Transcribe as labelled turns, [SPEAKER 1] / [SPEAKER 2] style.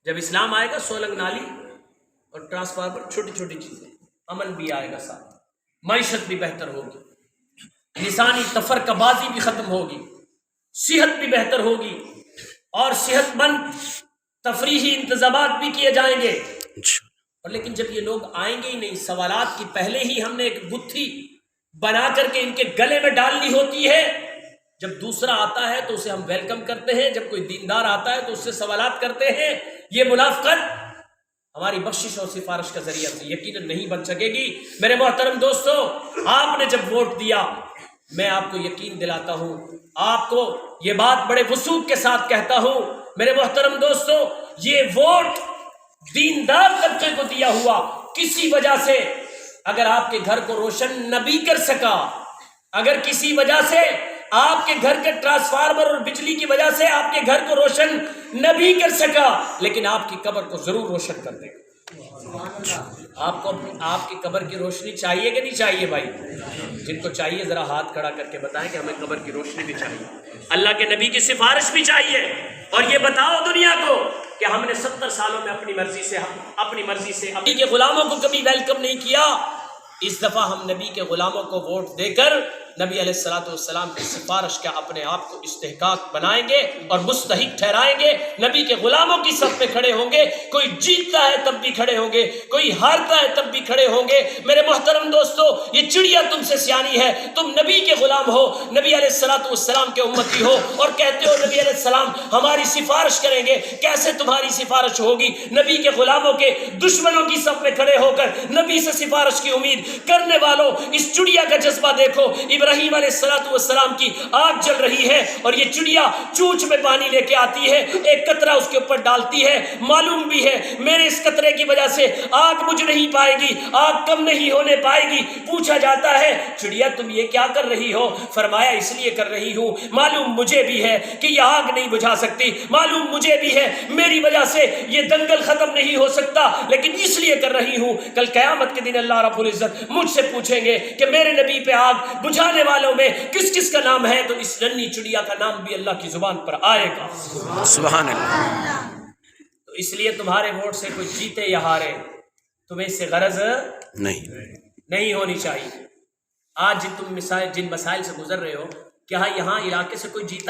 [SPEAKER 1] جب اسلام آئے گا سولنگ نالی اور ٹرانسفارمر چھوٹی چھوٹی چیزیں، امن بھی آئے گا ساتھ، معیشت بھی بہتر ہوگی، لسانی تفرقہ بازی بھی ختم ہوگی، صحت بھی بہتر ہوگی اور صحت مند تفریحی انتظامات بھی کیے جائیں گے۔ اور لیکن جب یہ لوگ آئیں گے ہی نہیں، سوالات کی پہلے ہی ہم نے ایک گتھی بنا کر کے ان کے گلے میں ڈالنی ہوتی ہے، جب دوسرا آتا ہے تو اسے ہم ویلکم کرتے ہیں، جب کوئی دیندار آتا ہے تو اس سے سوالات کرتے ہیں، یہ منافقت ہماری بخشش اور سفارش کا ذریعہ سے یقیناً نہیں بن سکے گی۔ میرے محترم دوستو، آپ نے جب ووٹ دیا، میں آپ کو یقین دلاتا ہوں، آپ کو یہ بات بڑے وثوق کے ساتھ کہتا ہوں، میرے محترم دوستو، یہ ووٹ دیندار طبقے کو دیا ہوا کسی وجہ سے اگر آپ کے گھر کو روشن نہ بھی کر سکا، اگر کسی وجہ سے آپ کے گھر کے ٹرانسفارمر اور بجلی کی وجہ سے آپ کے گھر کو روشن نہ بھی کر سکا، لیکن آپ کی قبر کو ضرور روشن کر دے گا۔ آپ کو آپ کی قبر کی روشنی چاہیے کہ نہیں چاہیے بھائی؟ جن کو چاہیے ذرا ہاتھ کھڑا کر کے بتائیں کہ ہمیں قبر کی روشنی بھی چاہیے، اللہ کے نبی کی سفارش بھی چاہیے، اور یہ بتاؤ دنیا کو کہ ہم نے 70 سالوں میں اپنی مرضی سے نبی کے غلاموں کو کبھی ویلکم نہیں کیا۔ اس دفعہ ہم نبی کے غلاموں کو ووٹ دے کر نبی علیہ الصلوۃ والسلام کی سفارش کا اپنے آپ کو استحقاق بنائیں گے اور مستحق ٹھہرائیں گے، نبی کے غلاموں کی صف میں کھڑے ہوں گے، کوئی جیتتا ہے تب بھی کھڑے ہوں گے، کوئی ہارتا ہے تب بھی کھڑے ہوں گے۔ میرے محترم دوستو، یہ چڑیا تم سے سیانی ہے، تم نبی کے غلام ہو، نبی علیہ الصلوۃ والسلام کے امتی ہو، اور کہتے ہو نبی علیہ السلام ہماری سفارش کریں گے۔ کیسے تمہاری سفارش ہوگی؟ نبی کے غلاموں کے دشمنوں کی صف میں کھڑے ہو کر نبی سے سفارش کی امید کرنے والوں، اس چڑیا کا جذبہ دیکھو۔ ابراہیم علیہ السلام کی آگ جل رہی ہے اور یہ چڑیا چونچ میں پانی لے کے آتی ہے، ایک قطرہ اس کے اوپر ڈالتی ہے، معلوم بھی ہے میرے اس قطرے کی وجہ سے آگ بجھ نہیں پائے گی، آگ کم نہیں ہونے پائے گی۔ پوچھا جاتا ہے چڑیا تم یہ کیا کر رہی ہو؟ فرمایا اس لیے کر رہی ہوں، معلوم مجھے بھی ہے کہ یہ آگ نہیں بجھا سکتی، معلوم مجھے بھی ہے میری وجہ سے یہ دنگل ختم نہیں ہو سکتا، لیکن اس لیے کر رہی ہوں کل قیامت کے دن اللہ رب العزت مجھ سے پوچھیں گے کہ میرے نبی پہ آگ بجھانے والوں میں کس کس کا نام ہے، تو اس ننھی چڑیا کا نام بھی اللہ کی زبان پر آئے گا۔
[SPEAKER 2] سبحان اللہ۔
[SPEAKER 1] تو اس لیے تمہارے ووٹ سے کوئی جیتے یا ہارے، تمہیں اس سے غرض نہیں ہونی چاہیے۔ آج تم جن مسائل سے گزر رہے ہو، کیا یہاں علاقے سے کوئی جیتا